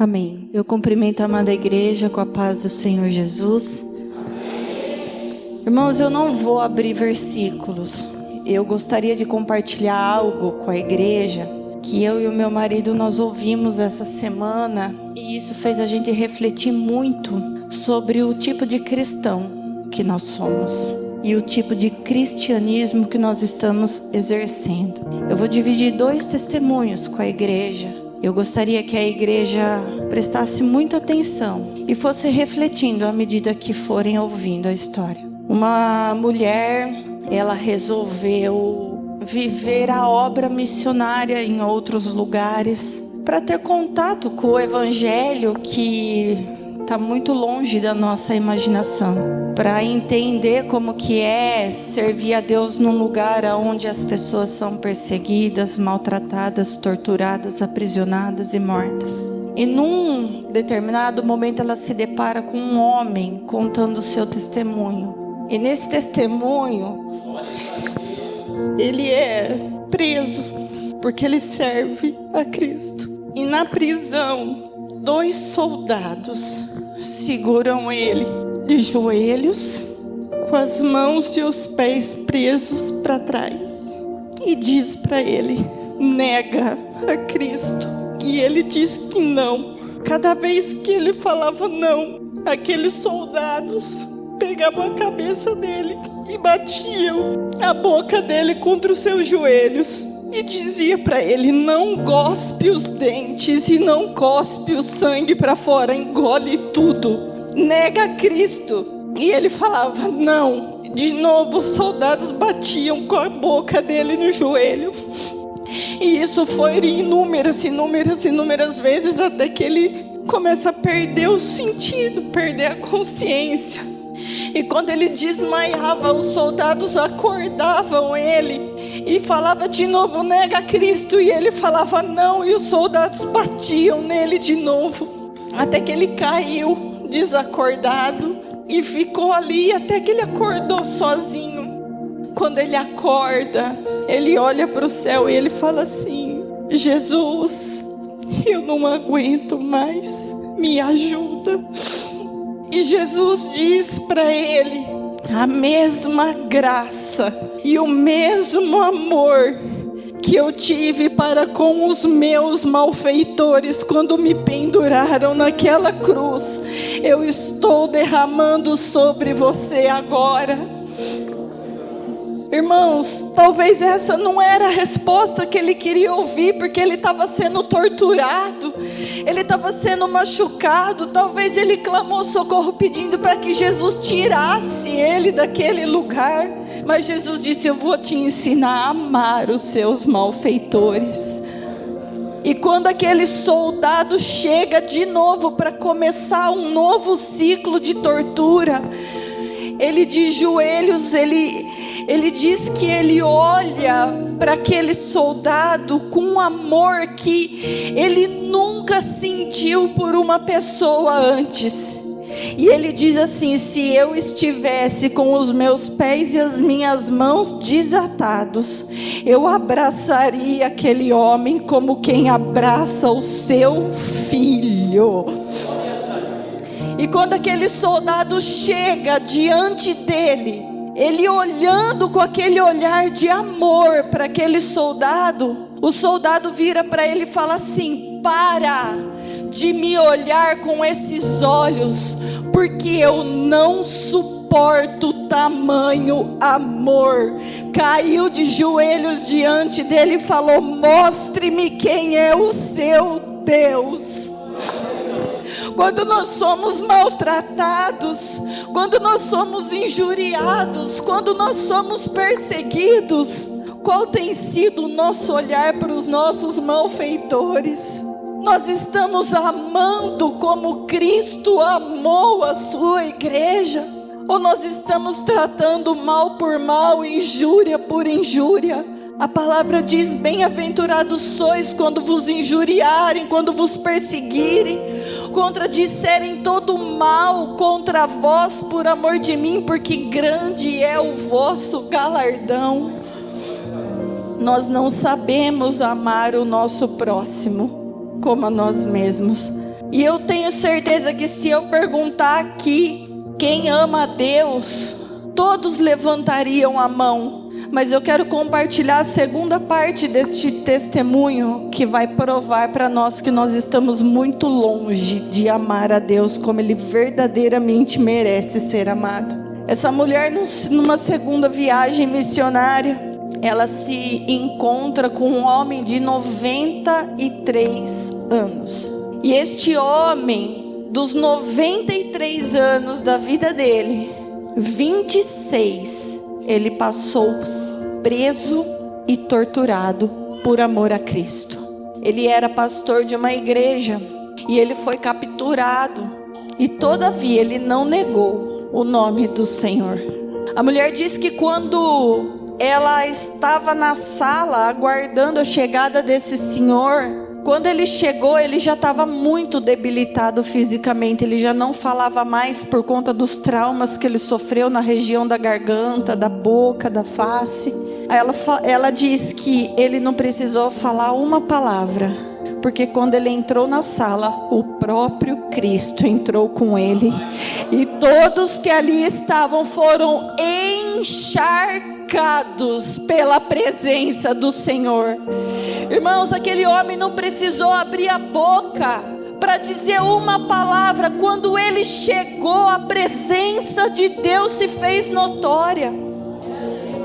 Amém. Eu cumprimento a amada igreja com a paz do Senhor Jesus. Amém. Irmãos, eu não vou abrir versículos. Eu gostaria de compartilhar algo com a igreja que eu e o meu marido nós ouvimos essa semana, e isso fez a gente refletir muito sobre o tipo de cristão que nós somos e o tipo de cristianismo que nós estamos exercendo. Eu vou dividir 2 testemunhos com a igreja. Eu gostaria que a igreja prestasse muita atenção e fosse refletindo à medida que forem ouvindo a história. Uma mulher, ela resolveu viver a obra missionária em outros lugares para ter contato com o evangelho que está muito longe da nossa imaginação, para entender como que é servir a Deus num lugar onde as pessoas são perseguidas, maltratadas, torturadas, aprisionadas e mortas. E num determinado momento ela se depara com um homem contando o seu testemunho. E nesse testemunho, ele é preso porque ele serve a Cristo. E na prisão, 2 soldados seguram ele de joelhos, com as mãos e os pés presos para trás, e diz para ele: nega a Cristo. E ele diz que não. Cada vez que ele falava não, aqueles soldados pegavam a cabeça dele e batiam a boca dele contra os seus joelhos e dizia para ele: não gospe os dentes e não cospe o sangue para fora, engole tudo, nega a Cristo. E ele falava não. De novo os soldados batiam com a boca dele no joelho. E isso foi inúmeras vezes, até que ele começa a perder o sentido, perder a consciência. E quando ele desmaiava, os soldados acordavam ele e falava de novo: nega a Cristo. E ele falava não, e os soldados batiam nele de novo, até que ele caiu desacordado e ficou ali até que ele acordou sozinho. Quando ele acorda, ele olha para o céu e ele fala assim: Jesus, eu não aguento mais, me ajuda. E Jesus diz para ele: a mesma graça e o mesmo amor que eu tive para com os meus malfeitores quando me penduraram naquela cruz, eu estou derramando sobre você agora. Irmãos, talvez essa não era a resposta que ele queria ouvir, porque ele estava sendo torturado, ele estava sendo machucado. Talvez ele clamou socorro pedindo para que Jesus tirasse ele daquele lugar. Mas Jesus disse: eu vou te ensinar a amar os seus malfeitores. E quando aquele soldado chega de novo para começar um novo ciclo de tortura, ele de joelhos, ele diz que ele olha para aquele soldado com um amor que ele nunca sentiu por uma pessoa antes. E ele diz assim: se eu estivesse com os meus pés e as minhas mãos desatados, eu abraçaria aquele homem como quem abraça o seu filho. E quando aquele soldado chega diante dele, ele olhando com aquele olhar de amor para aquele soldado, o soldado vira para ele e fala assim: para de me olhar com esses olhos, porque eu não suporto tamanho amor. Caiu de joelhos diante dele e falou: mostre-me quem é o seu Deus. Quando nós somos maltratados, quando nós somos injuriados, quando nós somos perseguidos, qual tem sido o nosso olhar para os nossos malfeitores? Nós estamos amando como Cristo amou a sua igreja? Ou nós estamos tratando mal por mal, injúria por injúria? A palavra diz: bem-aventurados sois quando vos injuriarem, quando vos perseguirem, contradisserem todo mal contra vós por amor de mim, porque grande é o vosso galardão. Nós não sabemos amar o nosso próximo como a nós mesmos. E eu tenho certeza que se eu perguntar aqui quem ama a Deus, todos levantariam a mão. Mas eu quero compartilhar a segunda parte deste testemunho, que vai provar para nós que nós estamos muito longe de amar a Deus como Ele verdadeiramente merece ser amado. Essa mulher, numa segunda viagem missionária, ela se encontra com um homem de 93 anos. E este homem, dos 93 anos da vida dele, 26 ele passou preso e torturado por amor a Cristo. Ele era pastor de uma igreja e ele foi capturado, e todavia ele não negou o nome do Senhor. A mulher diz que quando ela estava na sala aguardando a chegada desse senhor, quando ele chegou, ele já estava muito debilitado fisicamente. Ele já não falava mais por conta dos traumas que ele sofreu na região da garganta, da boca, da face. Ela diz que ele não precisou falar uma palavra, porque quando ele entrou na sala, o próprio Cristo entrou com ele, e todos que ali estavam foram encharcados pela presença do Senhor. Irmãos, aquele homem não precisou abrir a boca para dizer uma palavra. Quando ele chegou, a presença de Deus se fez notória.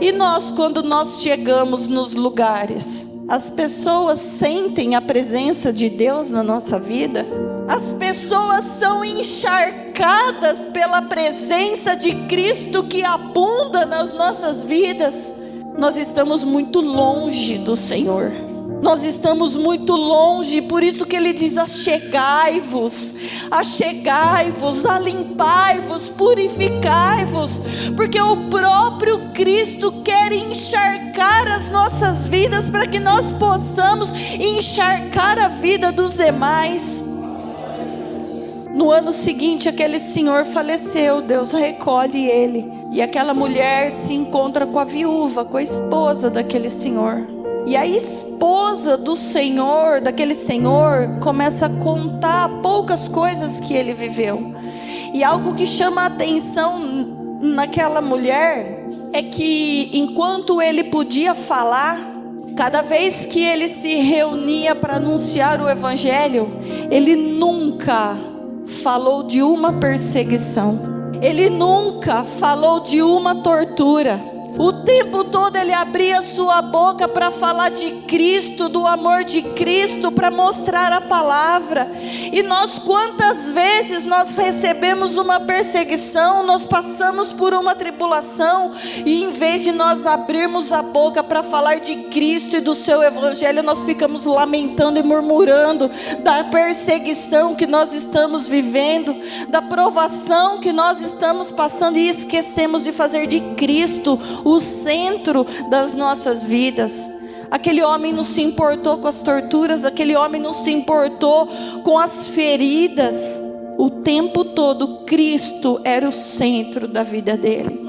E nós, quando nós chegamos nos lugares, as pessoas sentem a presença de Deus na nossa vida? As pessoas são encharcadas pela presença de Cristo que abunda nas nossas vidas? Nós estamos muito longe do Senhor. Nós estamos muito longe, por isso que ele diz: achegai-vos, achegai-vos, alimpai-vos, purificai-vos, porque o próprio Cristo quer encharcar as nossas vidas, para que nós possamos encharcar a vida dos demais. No ano seguinte, aquele senhor faleceu, Deus recolhe ele, e aquela mulher se encontra com a viúva, com a esposa daquele senhor. E a esposa do senhor, daquele senhor, começa a contar poucas coisas que ele viveu. E algo que chama a atenção naquela mulher é que, enquanto ele podia falar, cada vez que ele se reunia para anunciar o evangelho, ele nunca falou de uma perseguição, ele nunca falou de uma tortura. O tempo todo ele abria sua boca para falar de Cristo, do amor de Cristo, para mostrar a palavra. E nós, quantas vezes nós recebemos uma perseguição, nós passamos por uma tribulação, e em vez de nós abrirmos a boca para falar de Cristo e do seu evangelho, nós ficamos lamentando e murmurando da perseguição que nós estamos vivendo, da provação que nós estamos passando, e esquecemos de fazer de Cristo o centro das nossas vidas. Aquele homem não se importou com as torturas, aquele homem não se importou com as feridas. O tempo todo Cristo era o centro da vida dele.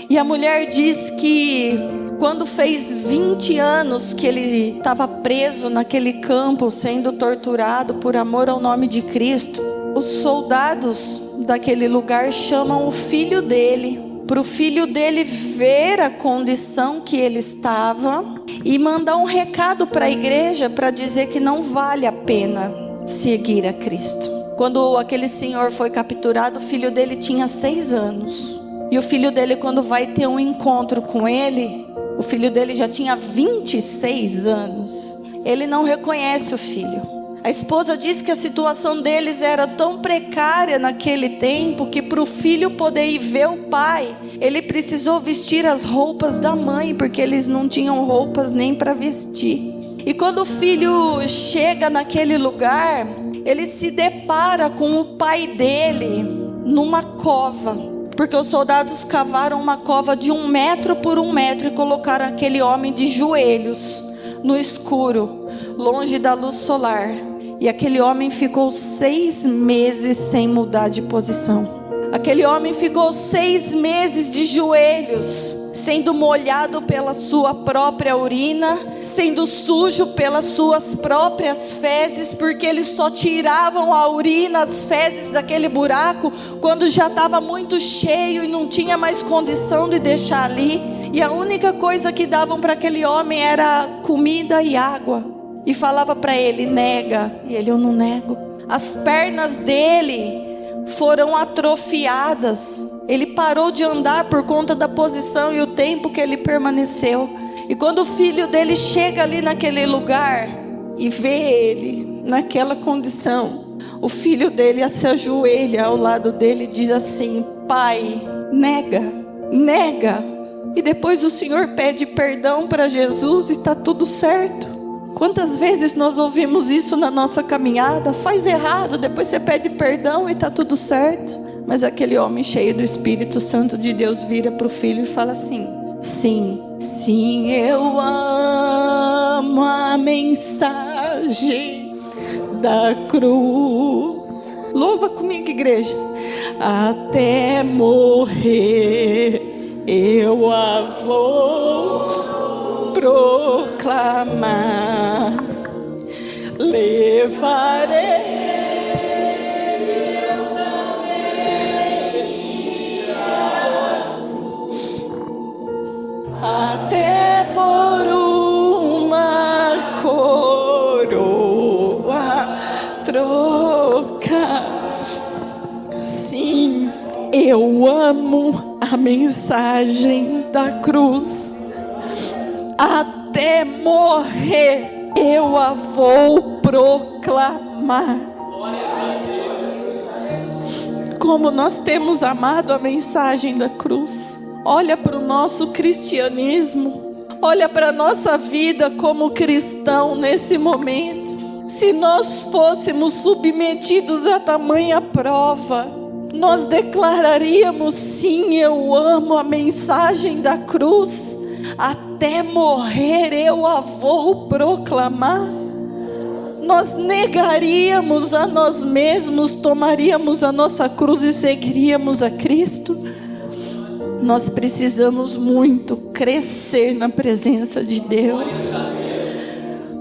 E a mulher diz que quando fez 20 anos que ele estava preso naquele campo, sendo torturado por amor ao nome de Cristo, os soldados daquele lugar chamam o filho dele, para o filho dele ver a condição que ele estava e mandar um recado para a igreja para dizer que não vale a pena seguir a Cristo. Quando aquele senhor foi capturado, o filho dele tinha 6 anos. E o filho dele, quando vai ter um encontro com ele, o filho dele já tinha 26 anos. Ele não reconhece o filho. A esposa diz que a situação deles era tão precária naquele tempo, que para o filho poder ir ver o pai, ele precisou vestir as roupas da mãe, porque eles não tinham roupas nem para vestir. E quando o filho chega naquele lugar, ele se depara com o pai dele numa cova, porque os soldados cavaram uma cova de 1 metro por 1 metro e colocaram aquele homem de joelhos no escuro, longe da luz solar. E aquele homem ficou 6 meses sem mudar de posição. Aquele homem ficou 6 meses de joelhos, sendo molhado pela sua própria urina, sendo sujo pelas suas próprias fezes, porque eles só tiravam a urina, as fezes daquele buraco quando já estava muito cheio e não tinha mais condição de deixar ali. E a única coisa que davam para aquele homem era comida e água. E falava para ele: nega. E ele: eu não nego. As pernas dele foram atrofiadas. Ele parou de andar por conta da posição e o tempo que ele permaneceu. E quando o filho dele chega ali naquele lugar e vê ele naquela condição, o filho dele se ajoelha ao lado dele e diz assim: pai, nega, nega. E depois o Senhor pede perdão para Jesus e está tudo certo. Quantas vezes nós ouvimos isso na nossa caminhada? Faz errado, depois você pede perdão e está tudo certo. Mas aquele homem cheio do Espírito Santo de Deus vira para o filho e fala assim: sim, sim, eu amo a mensagem da cruz. Louva comigo, igreja. Até morrer eu a vou proclamar, levarei até por uma coroa trocar. Sim, eu amo a mensagem da cruz. Até morrer eu a vou proclamar. Como nós temos amado a mensagem da cruz. Olha para o nosso cristianismo, olha para a nossa vida como cristão nesse momento. Se nós fôssemos submetidos a tamanha prova, nós declararíamos: sim, eu amo a mensagem da cruz, até morrer eu a vou proclamar. Nós negaríamos a nós mesmos, tomaríamos a nossa cruz e seguiríamos a Cristo. Nós precisamos muito crescer na presença de Deus.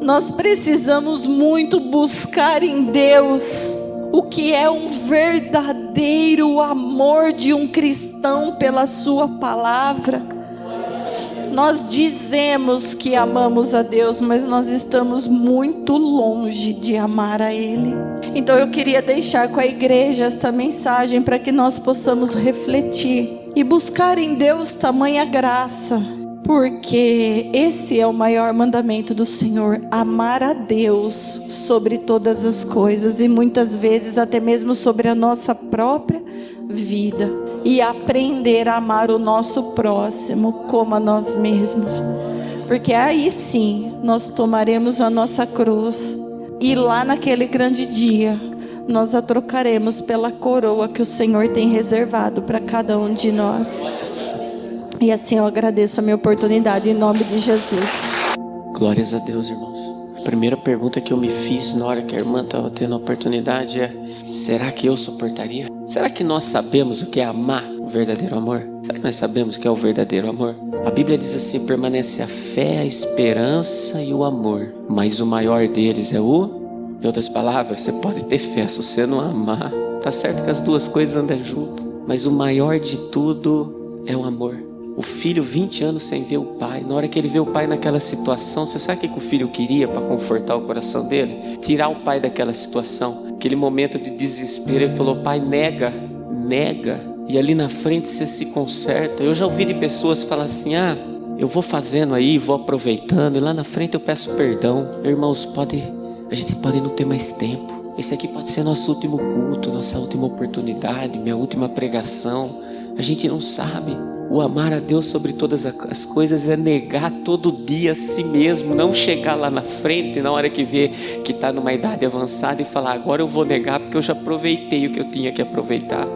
Nós precisamos muito buscar em Deus o que é um verdadeiro amor de um cristão pela sua palavra. Nós dizemos que amamos a Deus, mas nós estamos muito longe de amar a Ele. Então eu queria deixar com a igreja esta mensagem para que nós possamos refletir e buscar em Deus tamanha graça, porque esse é o maior mandamento do Senhor: amar a Deus sobre todas as coisas, e muitas vezes até mesmo sobre a nossa própria vida, e aprender a amar o nosso próximo como a nós mesmos, porque aí sim nós tomaremos a nossa cruz, e lá naquele grande dia nós a trocaremos pela coroa que o Senhor tem reservado para cada um de nós. E assim eu agradeço a minha oportunidade em nome de Jesus. Glórias a Deus, irmãos. A primeira pergunta que eu me fiz na hora que a irmã estava tendo a oportunidade é: será que eu suportaria? Será que nós sabemos o que é amar o verdadeiro amor? Será que nós sabemos o que é o verdadeiro amor? A Bíblia diz assim: permanece a fé, a esperança e o amor, mas o maior deles é o... Em outras palavras, você pode ter fé, se você não amar, tá certo que as duas coisas andam junto, mas o maior de tudo é o amor. O filho, 20 anos sem ver o pai, na hora que ele vê o pai naquela situação, você sabe o que o filho queria para confortar o coração dele? Tirar o pai daquela situação, aquele momento de desespero. Ele falou: pai, nega, nega, e ali na frente você se conserta. Eu já ouvi de pessoas falar assim: ah, eu vou fazendo aí, vou aproveitando, e lá na frente eu peço perdão. Irmãos, a gente pode não ter mais tempo. Esse aqui pode ser nosso último culto, nossa última oportunidade, minha última pregação. A gente não sabe. O amar a Deus sobre todas as coisas é negar todo dia a si mesmo. Não chegar lá na frente, na hora que vê que está numa idade avançada, e falar: agora eu vou negar porque eu já aproveitei o que eu tinha que aproveitar.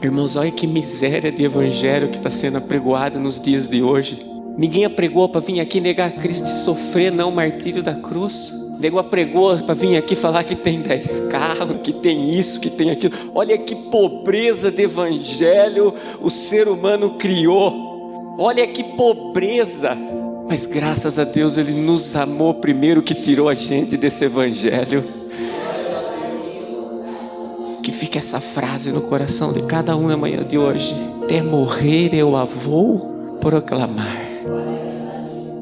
Irmãos, olha que miséria de evangelho que está sendo apregoado nos dias de hoje. Ninguém apregou para vir aqui negar Cristo e sofrer não o martírio da cruz. Nego apregou para vir aqui falar que tem 10 carros, que tem isso, que tem aquilo. Olha que pobreza de evangelho o ser humano criou. Olha que pobreza. Mas graças a Deus Ele nos amou primeiro, que tirou a gente desse evangelho. Que fique essa frase no coração de cada um na manhã de hoje: até morrer eu a vou proclamar.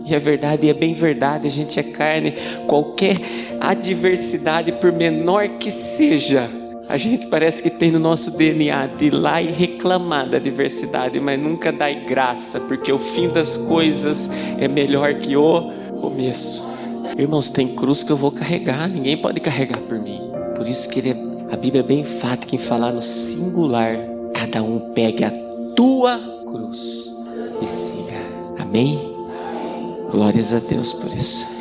E é verdade, e é bem verdade, a gente é carne. Qualquer adversidade, por menor que seja, a gente parece que tem no nosso DNA de ir lá e reclamar da adversidade, mas nunca dá graça, porque o fim das coisas é melhor que o começo. Irmãos, tem cruz que eu vou carregar, ninguém pode carregar por mim. Por isso que a Bíblia é bem enfática em falar no singular: cada um pegue a tua cruz e siga. Amém? Glórias a Deus por isso.